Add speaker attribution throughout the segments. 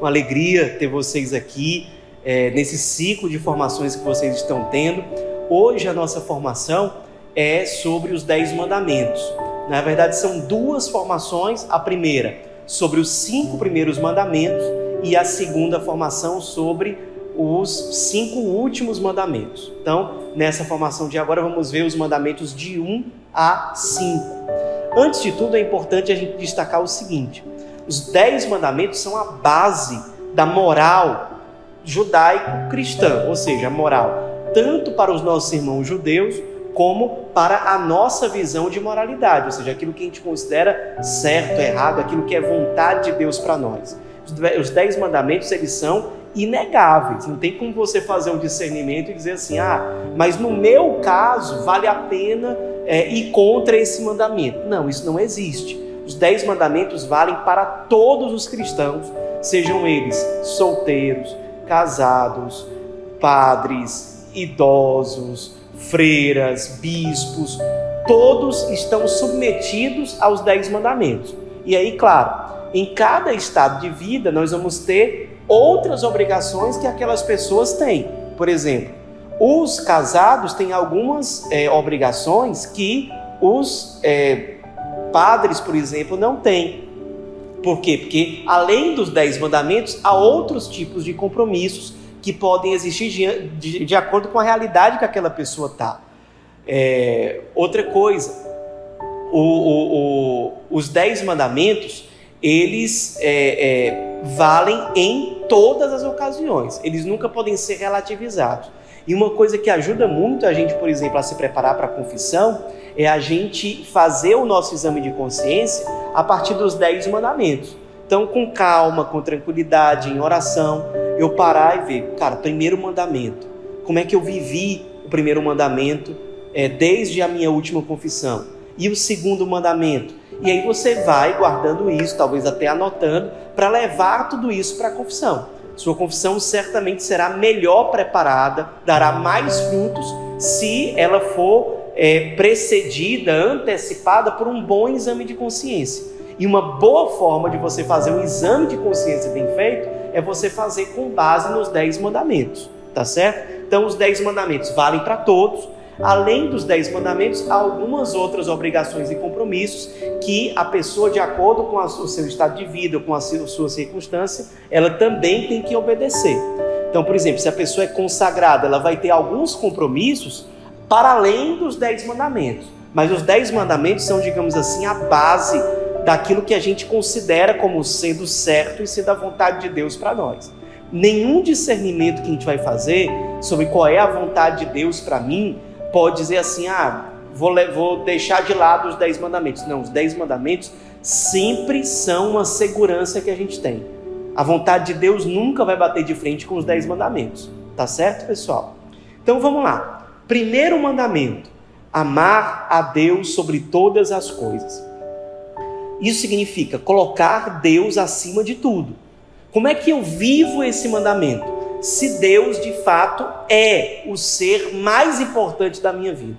Speaker 1: Uma alegria ter vocês aqui nesse ciclo de formações que vocês estão tendo. Hoje a nossa formação é sobre os 10 mandamentos. Na verdade são duas formações, a primeira sobre os 5 primeiros mandamentos e a segunda formação sobre os 5 últimos mandamentos. Então, nessa formação de agora vamos ver os mandamentos de 1 a 5. Antes de tudo é importante a gente destacar o seguinte: os 10 mandamentos são a base da moral judaico-cristã, ou seja, a moral tanto para os nossos irmãos judeus como para a nossa visão de moralidade, ou seja, aquilo que a gente considera certo, errado, aquilo que é vontade de Deus para nós. Os 10 mandamentos, eles são inegáveis, não tem como você fazer um discernimento e dizer assim, mas no meu caso vale a pena ir contra esse mandamento. Não, isso não existe. Os 10 mandamentos valem para todos os cristãos, sejam eles solteiros, casados, padres, idosos, freiras, bispos, todos estão submetidos aos 10 mandamentos. E aí, claro, em cada estado de vida nós vamos ter outras obrigações que aquelas pessoas têm. Por exemplo, os casados têm algumas obrigações que os padres, por exemplo, não têm. Por quê? Porque além dos 10 mandamentos, há outros tipos de compromissos que podem existir de acordo com a realidade que aquela pessoa está. Outra coisa, os 10 mandamentos, eles valem em todas as ocasiões. Eles nunca podem ser relativizados. E uma coisa que ajuda muito a gente, por exemplo, a se preparar para a confissão, é a gente fazer o nosso exame de consciência a partir dos 10 mandamentos. Então, com calma, com tranquilidade, em oração, eu parar e ver, primeiro mandamento, como é que eu vivi o primeiro mandamento desde a minha última confissão? E o segundo mandamento? E aí você vai guardando isso, talvez até anotando, para levar tudo isso para a confissão. Sua confissão certamente será melhor preparada, dará mais frutos, se ela for precedida, antecipada por um bom exame de consciência. E uma boa forma de você fazer um exame de consciência bem feito é você fazer com base nos 10 mandamentos, tá certo? Então os 10 mandamentos valem para todos. Além dos 10 mandamentos, há algumas outras obrigações e compromissos que a pessoa, de acordo com o seu estado de vida, com a sua circunstância, ela também tem que obedecer. Então, por exemplo, se a pessoa é consagrada, ela vai ter alguns compromissos para além dos 10 mandamentos. Mas os 10 mandamentos são, digamos assim, a base daquilo que a gente considera como sendo certo e sendo a vontade de Deus para nós. Nenhum discernimento que a gente vai fazer sobre qual é a vontade de Deus para mim pode dizer assim, vou deixar de lado os 10 mandamentos. Não, os 10 mandamentos sempre são uma segurança que a gente tem. A vontade de Deus nunca vai bater de frente com os 10 mandamentos. Tá certo, pessoal? Então vamos lá. Primeiro mandamento: amar a Deus sobre todas as coisas. Isso significa colocar Deus acima de tudo. Como é que eu vivo esse mandamento? Se Deus de fato é o ser mais importante da minha vida.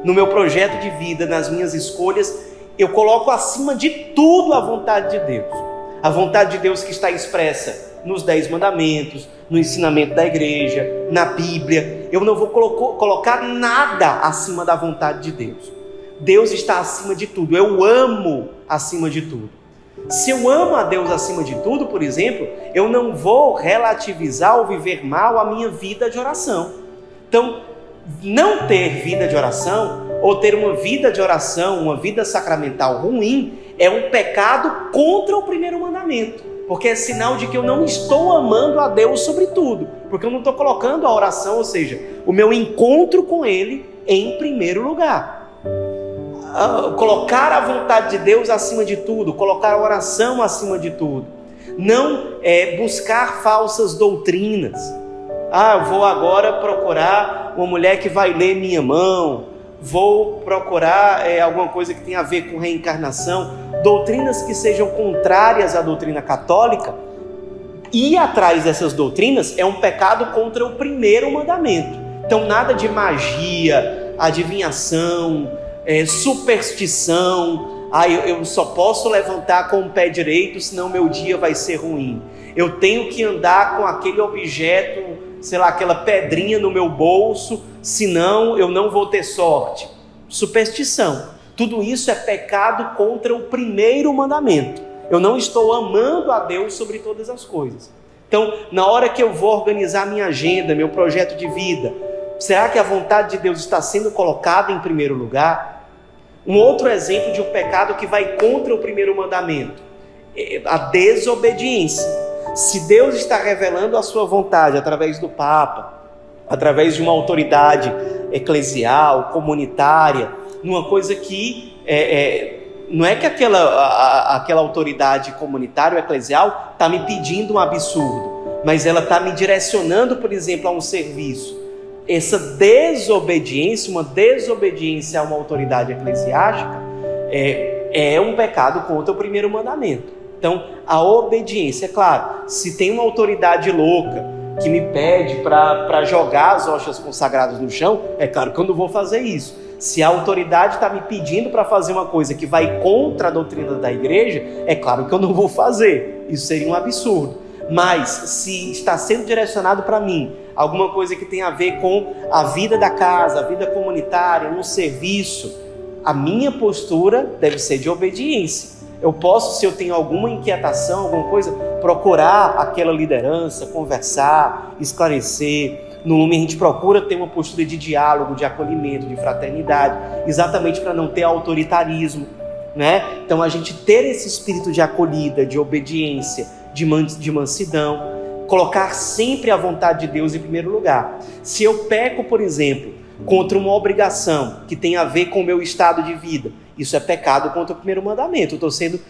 Speaker 1: No meu projeto de vida, nas minhas escolhas, eu coloco acima de tudo a vontade de Deus. A vontade de Deus que está expressa nos 10 mandamentos, no ensinamento da igreja, na Bíblia. Eu não vou colocar nada acima da vontade de Deus. Deus está acima de tudo. Eu amo acima de tudo. Se eu amo a Deus acima de tudo, por exemplo, eu não vou relativizar ou viver mal a minha vida de oração. Então, não ter vida de oração ou ter uma vida de oração, uma vida sacramental ruim, é um pecado contra o primeiro mandamento, porque é sinal de que eu não estou amando a Deus sobre tudo, porque eu não estou colocando a oração, ou seja, o meu encontro com Ele em primeiro lugar. Colocar a vontade de Deus acima de tudo, colocar a oração acima de tudo. Não buscar falsas doutrinas. Eu vou agora procurar uma mulher que vai ler minha mão, vou procurar alguma coisa que tenha a ver com reencarnação. Doutrinas que sejam contrárias à doutrina católica. Ir atrás dessas doutrinas é um pecado contra o primeiro mandamento. Então nada de magia, adivinhação, superstição, eu só posso levantar com o pé direito, senão meu dia vai ser ruim. Eu tenho que andar com aquele objeto, sei lá, aquela pedrinha no meu bolso, senão eu não vou ter sorte. Superstição. Tudo isso é pecado contra o primeiro mandamento. Eu não estou amando a Deus sobre todas as coisas. Então, na hora que eu vou organizar minha agenda, meu projeto de vida, será que a vontade de Deus está sendo colocada em primeiro lugar? Um outro exemplo de um pecado que vai contra o primeiro mandamento: a desobediência. Se Deus está revelando a sua vontade através do Papa, através de uma autoridade eclesial, comunitária, numa coisa que não é que aquela autoridade comunitária ou eclesial está me pedindo um absurdo, mas ela está me direcionando, por exemplo, a um serviço. Essa desobediência, uma desobediência a uma autoridade eclesiástica, é um pecado contra o primeiro mandamento. Então, a obediência, é claro, se tem uma autoridade louca que me pede para jogar as hóstias consagradas no chão, é claro que eu não vou fazer isso. Se a autoridade está me pedindo para fazer uma coisa que vai contra a doutrina da igreja, é claro que eu não vou fazer. Isso seria um absurdo. Mas se está sendo direcionado para mim alguma coisa que tem a ver com a vida da casa, a vida comunitária, um serviço, a minha postura deve ser de obediência. Eu posso, se eu tenho alguma inquietação, alguma coisa, procurar aquela liderança, conversar, esclarecer. No Lume a gente procura ter uma postura de diálogo, de acolhimento, de fraternidade, exatamente para não ter autoritarismo, né? Então a gente ter esse espírito de acolhida, de obediência, de mansidão, colocar sempre a vontade de Deus em primeiro lugar. Se eu peco, por exemplo, contra uma obrigação que tem a ver com o meu estado de vida, isso é pecado contra o primeiro mandamento. Eu estou sendo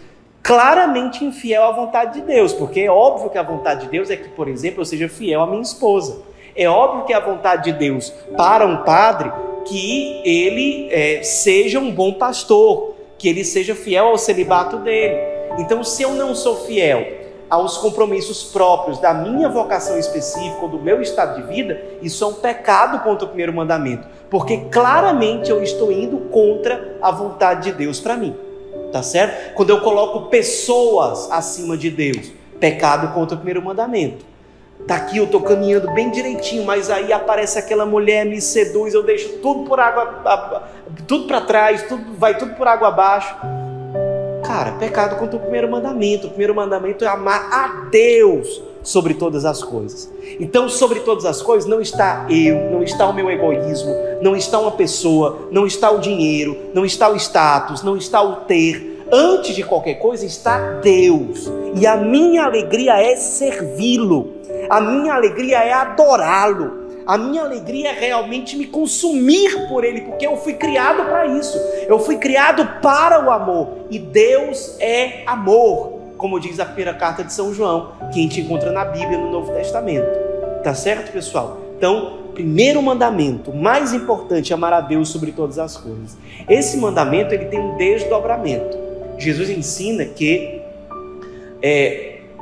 Speaker 1: claramente infiel à vontade de Deus, porque é óbvio que a vontade de Deus é que, por exemplo, eu seja fiel à minha esposa. É óbvio que a vontade de Deus para um padre que ele seja um bom pastor, que ele seja fiel ao celibato dele. Então, se eu não sou fiel aos compromissos próprios da minha vocação específica ou do meu estado de vida, isso é um pecado contra o primeiro mandamento, porque claramente eu estou indo contra a vontade de Deus para mim, tá certo? Quando eu coloco pessoas acima de Deus, pecado contra o primeiro mandamento. Tá aqui, eu estou caminhando bem direitinho, mas aí aparece aquela mulher, me seduz, eu deixo tudo por água, tudo para trás, vai tudo por água abaixo. Cara, pecado contra o primeiro mandamento. O primeiro mandamento é amar a Deus sobre todas as coisas. Então, sobre todas as coisas não está eu, não está o meu egoísmo, não está uma pessoa, não está o dinheiro, não está o status, não está o ter. Antes de qualquer coisa está Deus. E a minha alegria é servi-lo. A minha alegria é adorá-lo. A minha alegria é realmente me consumir por Ele, porque eu fui criado para isso. Eu fui criado para o amor. E Deus é amor, como diz a primeira carta de São João, que a gente encontra na Bíblia, no Novo Testamento. Tá certo, pessoal? Então, primeiro mandamento, mais importante, amar a Deus sobre todas as coisas. Esse mandamento, ele tem um desdobramento. Jesus ensina que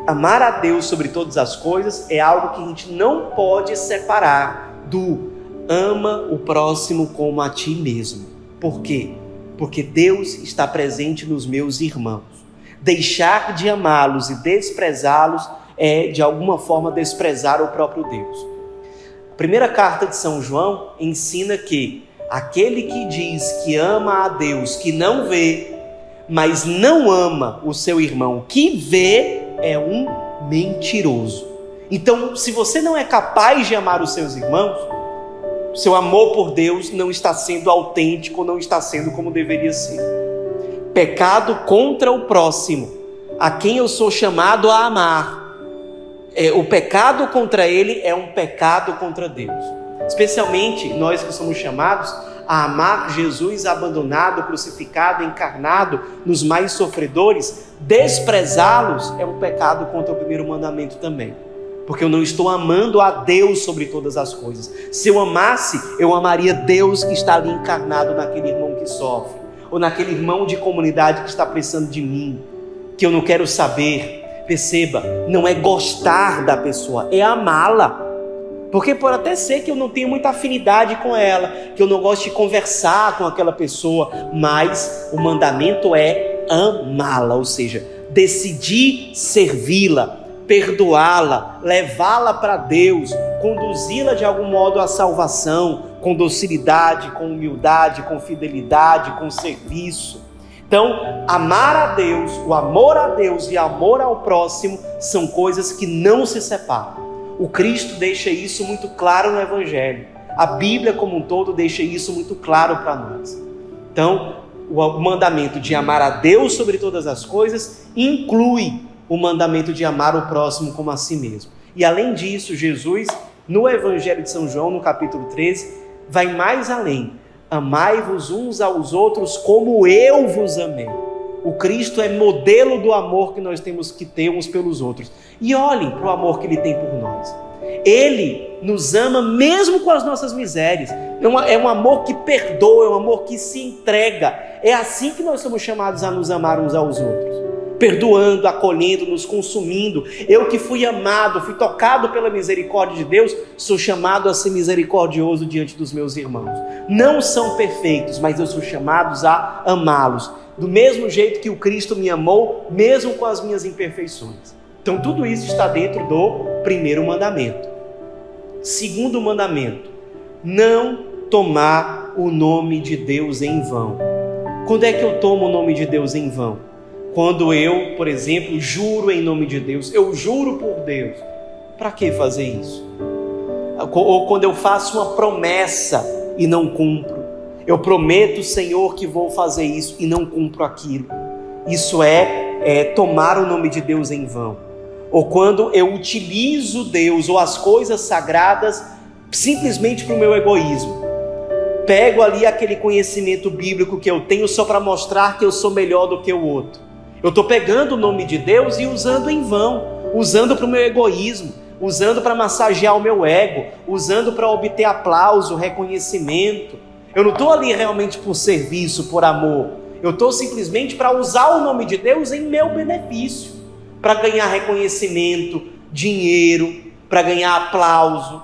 Speaker 1: amar a Deus sobre todas as coisas é algo que a gente não pode separar do ama o próximo como a ti mesmo. Por quê? Porque Deus está presente nos meus irmãos. Deixar de amá-los e desprezá-los é, de alguma forma, desprezar o próprio Deus. A primeira carta de São João ensina que aquele que diz que ama a Deus, que não vê, mas não ama o seu irmão que vê, é um mentiroso. Então, se você não é capaz de amar os seus irmãos, seu amor por Deus não está sendo autêntico, não está sendo como deveria ser. Pecado contra o próximo, a quem eu sou chamado a amar. O pecado contra ele é um pecado contra Deus. Especialmente nós que somos chamados a amar Jesus abandonado, crucificado, encarnado nos mais sofredores, desprezá-los é um pecado contra o primeiro mandamento também. Porque eu não estou amando a Deus sobre todas as coisas. Se eu amasse, eu amaria Deus que está ali encarnado naquele irmão que sofre, ou naquele irmão de comunidade que está precisando de mim, que eu não quero saber. Perceba, não é gostar da pessoa, é amá-la. Porque pode até ser que eu não tenha muita afinidade com ela, que eu não goste de conversar com aquela pessoa, mas o mandamento é amá-la, ou seja, decidir servi-la, perdoá-la, levá-la para Deus, conduzi-la de algum modo à salvação, com docilidade, com humildade, com fidelidade, com serviço. Então, amar a Deus, o amor a Deus e amor ao próximo são coisas que não se separam. O Cristo deixa isso muito claro no Evangelho. A Bíblia como um todo deixa isso muito claro para nós. Então, o mandamento de amar a Deus sobre todas as coisas inclui o mandamento de amar o próximo como a si mesmo. E além disso, Jesus, no Evangelho de São João, no capítulo 13, vai mais além. Amai-vos uns aos outros como eu vos amei. O Cristo é modelo do amor que nós temos que ter uns pelos outros. E olhem para o amor que Ele tem por nós. Ele nos ama mesmo com as nossas misérias. É um amor que perdoa, é um amor que se entrega. É assim que nós somos chamados a nos amar uns aos outros. Perdoando, acolhendo, nos consumindo. Eu que fui amado, fui tocado pela misericórdia de Deus, sou chamado a ser misericordioso diante dos meus irmãos. Não são perfeitos, mas eu sou chamado a amá-los. Do mesmo jeito que o Cristo me amou, mesmo com as minhas imperfeições. Então tudo isso está dentro do primeiro mandamento. Segundo mandamento, não tomar o nome de Deus em vão. Quando é que eu tomo o nome de Deus em vão? Quando eu, por exemplo, juro em nome de Deus, eu juro por Deus. Para que fazer isso? Ou quando eu faço uma promessa e não cumpro. Eu prometo, Senhor, que vou fazer isso e não cumpro aquilo. Isso é tomar o nome de Deus em vão. Ou quando eu utilizo Deus ou as coisas sagradas simplesmente para o meu egoísmo. Pego ali aquele conhecimento bíblico que eu tenho só para mostrar que eu sou melhor do que o outro. Eu estou pegando o nome de Deus e usando em vão, usando para o meu egoísmo, usando para massagear o meu ego, usando para obter aplauso, reconhecimento. Eu não estou ali realmente por serviço, por amor. Eu estou simplesmente para usar o nome de Deus em meu benefício, para ganhar reconhecimento, dinheiro, para ganhar aplauso,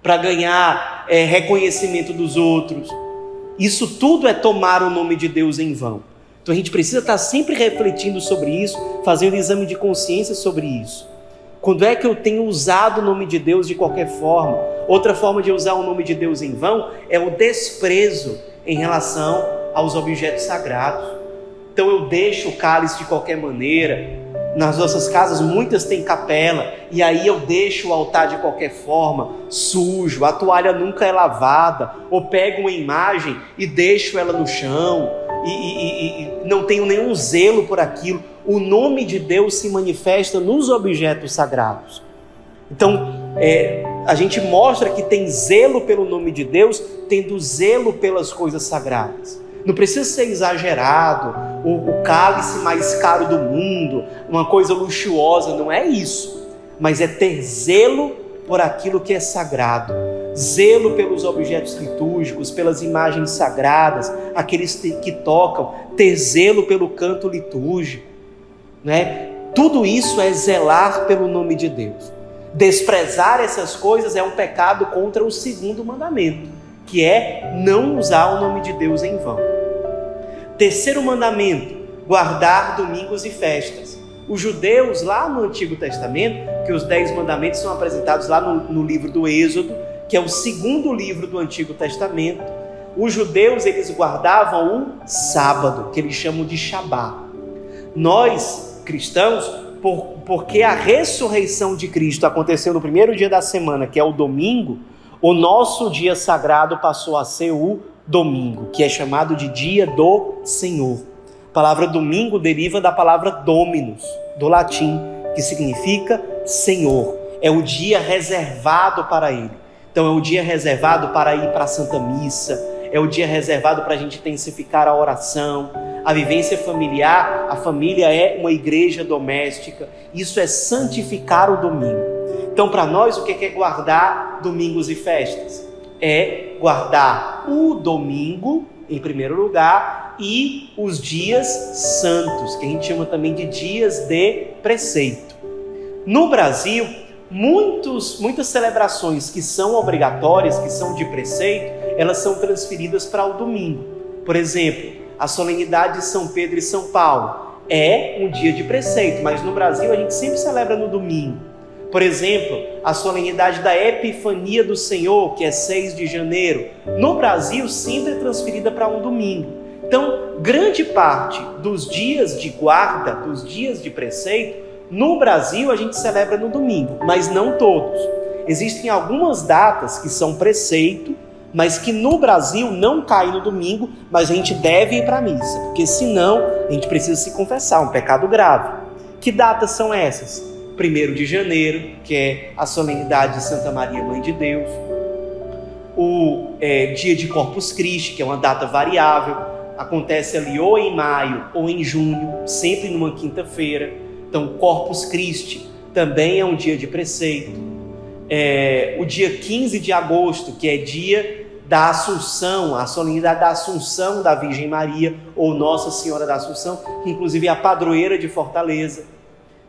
Speaker 1: para ganhar reconhecimento dos outros. Isso tudo é tomar o nome de Deus em vão. Então a gente precisa estar sempre refletindo sobre isso, fazendo um exame de consciência sobre isso. Quando é que eu tenho usado o nome de Deus de qualquer forma? Outra forma de usar o nome de Deus em vão é o desprezo em relação aos objetos sagrados. Então eu deixo o cálice de qualquer maneira. Nas nossas casas muitas têm capela, e aí eu deixo o altar de qualquer forma, sujo, a toalha nunca é lavada, ou pego uma imagem e deixo ela no chão, e não tenho nenhum zelo por aquilo. O nome de Deus se manifesta nos objetos sagrados. Então, a gente mostra que tem zelo pelo nome de Deus, tendo zelo pelas coisas sagradas. Não precisa ser exagerado, o cálice mais caro do mundo, uma coisa luxuosa, não é isso. Mas é ter zelo por aquilo que é sagrado. Zelo pelos objetos litúrgicos, pelas imagens sagradas, aqueles que tocam, ter zelo pelo canto litúrgico, né? Tudo isso é zelar pelo nome de Deus. Desprezar essas coisas é um pecado contra o segundo mandamento, que é não usar o nome de Deus em vão. Terceiro mandamento, guardar domingos e festas. Os judeus, lá no Antigo Testamento, que os 10 mandamentos são apresentados lá no livro do Êxodo, que é o segundo livro do Antigo Testamento, os judeus, eles guardavam um sábado, que eles chamam de Shabá. Nós, cristãos, porque a ressurreição de Cristo aconteceu no primeiro dia da semana, que é o domingo, o nosso dia sagrado passou a ser o domingo, que é chamado de dia do Senhor. A palavra domingo deriva da palavra dominus, do latim, que significa Senhor. É o dia reservado para Ele. Então é o dia reservado para ir para a Santa Missa, é o dia reservado para a gente intensificar a oração, a vivência familiar. A família é uma igreja doméstica, isso é santificar o domingo. Então para nós o que é guardar domingos e festas? É guardar o domingo em primeiro lugar e os dias santos, que a gente chama também de dias de preceito. No Brasil, muitas celebrações que são obrigatórias, que são de preceito, elas são transferidas para o domingo. Por exemplo, a solenidade de São Pedro e São Paulo é um dia de preceito, mas no Brasil a gente sempre celebra no domingo. Por exemplo, a solenidade da Epifania do Senhor, que é 6 de janeiro, no Brasil sempre é transferida para um domingo. Então, grande parte dos dias de guarda, dos dias de preceito, no Brasil a gente celebra no domingo, mas não todos. Existem algumas datas que são preceito, mas que no Brasil não caem no domingo, mas a gente deve ir para a missa, porque senão a gente precisa se confessar, um pecado grave. Que datas são essas? 1º de janeiro, que é a solenidade de Santa Maria, Mãe de Deus. O dia de Corpus Christi, que é uma data variável, acontece ali ou em maio ou em junho, sempre numa quinta-feira. Então, Corpus Christi também é um dia de preceito. O dia 15 de agosto, que é dia da Assunção, a solenidade da Assunção da Virgem Maria, ou Nossa Senhora da Assunção, que inclusive é a padroeira de Fortaleza.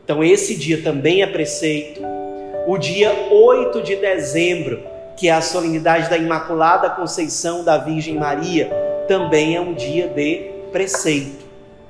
Speaker 1: Então esse dia também é preceito. O dia 8 de dezembro, que é a solenidade da Imaculada Conceição da Virgem Maria, também é um dia de preceito.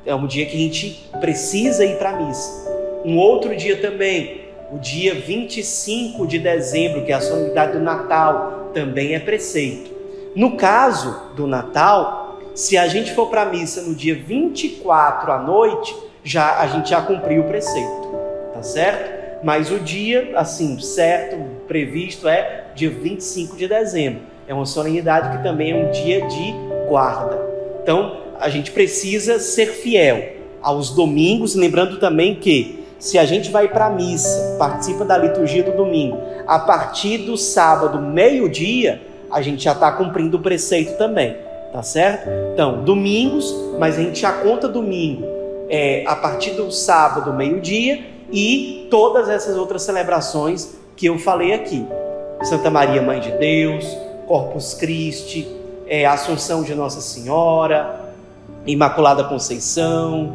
Speaker 1: É um dia que a gente precisa ir para a missa. Um outro dia também, o dia 25 de dezembro, que é a solenidade do Natal, também é preceito. No caso do Natal, se a gente for para a missa no dia 24 à noite, a gente já cumpriu o preceito, tá certo? Mas o dia, assim, certo, previsto é dia 25 de dezembro. É uma solenidade que também é um dia de guarda. Então, a gente precisa ser fiel aos domingos, lembrando também que se a gente vai para a missa, participa da liturgia do domingo, a partir do sábado, meio-dia, a gente já está cumprindo o preceito também, tá certo? Então, domingos, mas a gente já conta domingo a partir do sábado, meio-dia, e todas essas outras celebrações que eu falei aqui. Santa Maria, Mãe de Deus, Corpus Christi, Assunção de Nossa Senhora, Imaculada Conceição,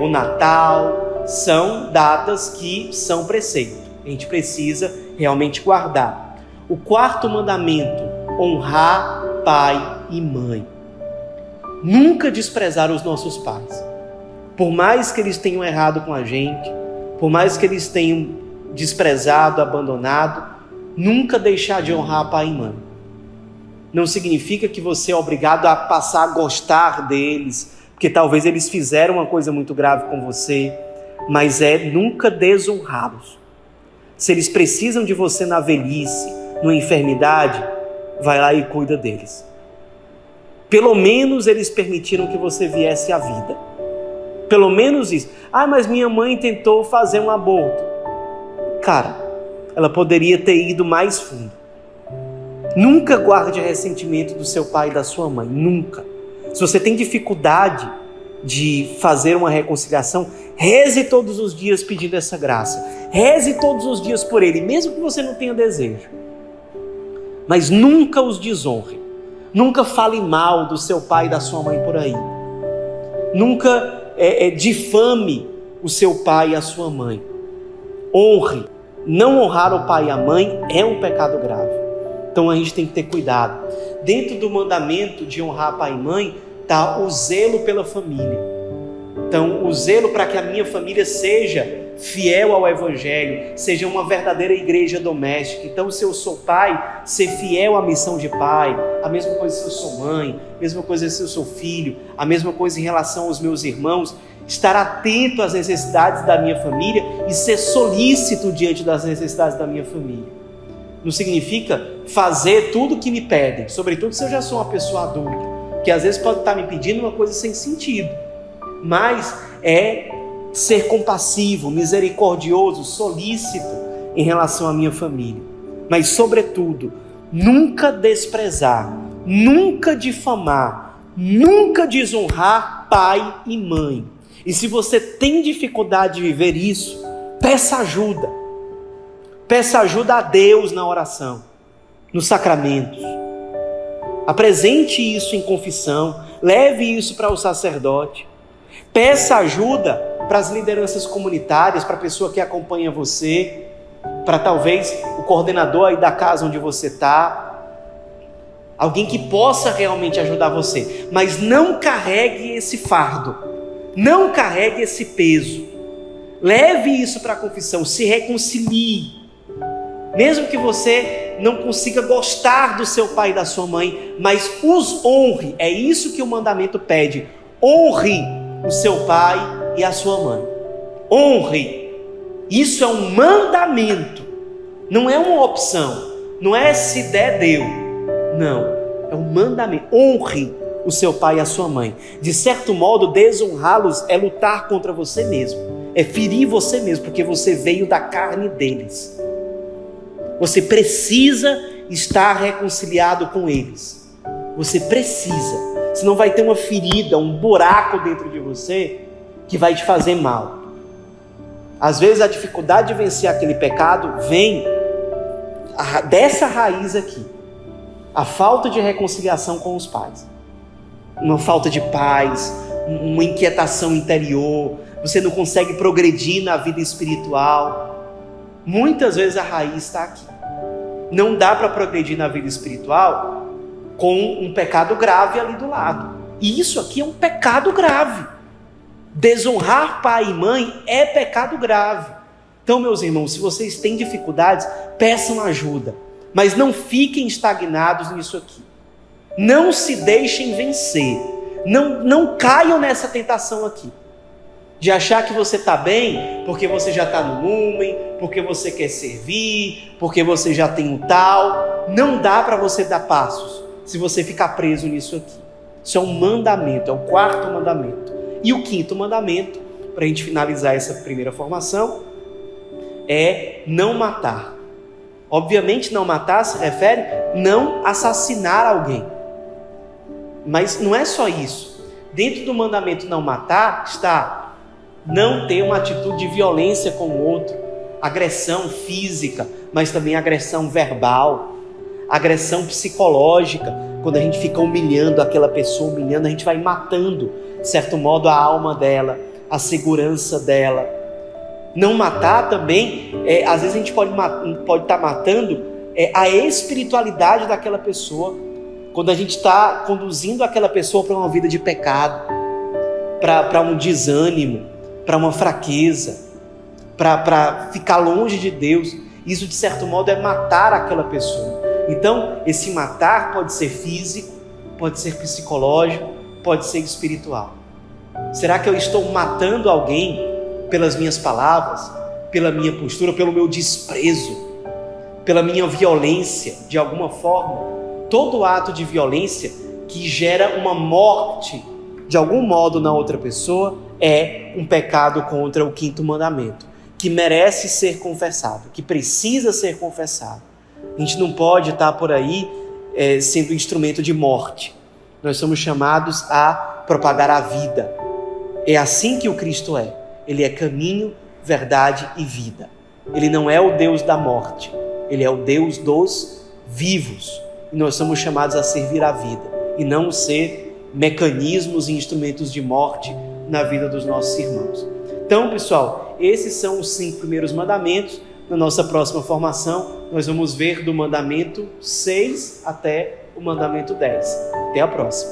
Speaker 1: o Natal, são datas que são preceito. A gente precisa realmente guardar. O 4º mandamento, honrar pai e mãe. Nunca desprezar os nossos pais. Por mais que eles tenham errado com a gente, por mais que eles tenham desprezado, abandonado, nunca deixar de honrar pai e mãe. Não significa que você é obrigado a passar a gostar deles, porque talvez eles fizeram uma coisa muito grave com você, mas nunca desonrá-los. Se eles precisam de você na velhice, numa enfermidade, vai lá e cuida deles. Pelo menos eles permitiram que você viesse à vida. Pelo menos isso. Mas minha mãe tentou fazer um aborto. Cara, ela poderia ter ido mais fundo. Nunca guarde ressentimento do seu pai e da sua mãe. Nunca. Se você tem dificuldade de fazer uma reconciliação, reze todos os dias pedindo essa graça. Reze todos os dias por ele, mesmo que você não tenha desejo. Mas nunca os desonre. Nunca fale mal do seu pai e da sua mãe por aí. Nunca difame o seu pai e a sua mãe. Honre. Não honrar o pai e a mãe é um pecado grave. Então a gente tem que ter cuidado. Dentro do mandamento de honrar pai e mãe está o zelo pela família. Então o zelo para que a minha família seja fiel ao Evangelho, seja uma verdadeira igreja doméstica. Então, se eu sou pai, ser fiel à missão de pai, a mesma coisa se eu sou mãe, a mesma coisa se eu sou filho, a mesma coisa em relação aos meus irmãos, estar atento às necessidades da minha família e ser solícito diante das necessidades da minha família. Não significa fazer tudo o que me pedem, sobretudo se eu já sou uma pessoa adulta, que às vezes pode estar me pedindo uma coisa sem sentido, mas ser compassivo, misericordioso, solícito em relação à minha família. Mas, sobretudo, nunca desprezar, nunca difamar, nunca desonrar pai e mãe. E se você tem dificuldade de viver isso, peça ajuda. Peça ajuda a Deus na oração, nos sacramentos. Apresente isso em confissão, leve isso para o sacerdote. Peça ajuda para as lideranças comunitárias, para a pessoa que acompanha você, para talvez o coordenador aí da casa onde você está. alguém que possa realmente ajudar você, mas não carregue esse fardo, não carregue esse peso. Leve isso para a confissão, se reconcilie. Mesmo que você não consiga gostar do seu pai e da sua mãe, mas os honre. É isso que o mandamento pede. Honre o seu pai e a sua mãe. Honre. Isso é um mandamento. Não é uma opção. Não é se der, deu. Não. É um mandamento. Honre o seu pai e a sua mãe. De certo modo, desonrá-los é lutar contra você mesmo. É ferir você mesmo, porque você veio da carne deles. Você precisa estar reconciliado com eles. Você precisa. Senão vai ter uma ferida, um buraco dentro de você que vai te fazer mal. Às vezes a dificuldade de vencer aquele pecado vem dessa raiz aqui. A falta de reconciliação com os pais. Uma falta de paz, uma inquietação interior. Você não consegue progredir na vida espiritual. Muitas vezes a raiz está aqui. Não dá para progredir na vida espiritual com um pecado grave ali do lado. E isso aqui é um pecado grave. Desonrar pai e mãe é pecado grave. Então, meus irmãos, se vocês têm dificuldades, peçam ajuda. Mas não fiquem estagnados nisso aqui. Não se deixem vencer. Não caiam nessa tentação aqui. De achar que você está bem porque você já está no lumen, porque você quer servir, porque você já tem um tal. Não dá para você dar passos se você ficar preso nisso aqui. Isso é um mandamento, é o 4º mandamento. E o 5º mandamento, para a gente finalizar essa primeira formação, é não matar. Obviamente não matar se refere a não assassinar alguém. Mas não é só isso. Dentro do mandamento não matar está não ter uma atitude de violência com o outro, agressão física, mas também agressão verbal, agressão psicológica. Quando a gente fica humilhando aquela pessoa, humilhando, a gente vai matando, de certo modo, a alma dela, a segurança dela. Não matar também, às vezes a gente pode estar matando a espiritualidade daquela pessoa, quando a gente está conduzindo aquela pessoa para uma vida de pecado, para um desânimo, para uma fraqueza, para ficar longe de Deus. Isso, de certo modo, é matar aquela pessoa. Então, esse matar pode ser físico, pode ser psicológico, pode ser espiritual. Será que eu estou matando alguém pelas minhas palavras, pela minha postura, pelo meu desprezo, pela minha violência, de alguma forma? Todo ato de violência que gera uma morte, de algum modo, na outra pessoa, é um pecado contra o 5º mandamento, que merece ser confessado, que precisa ser confessado. A gente não pode estar por aí sendo instrumento de morte. Nós somos chamados a propagar a vida. É assim que o Cristo é. Ele é caminho, verdade e vida. Ele não é o Deus da morte. Ele é o Deus dos vivos. E nós somos chamados a servir a vida e não ser mecanismos e instrumentos de morte na vida dos nossos irmãos. Então, pessoal, esses são os 5 primeiros mandamentos. Na nossa próxima formação, nós vamos ver do mandamento 6 até o mandamento 10. Até a próxima.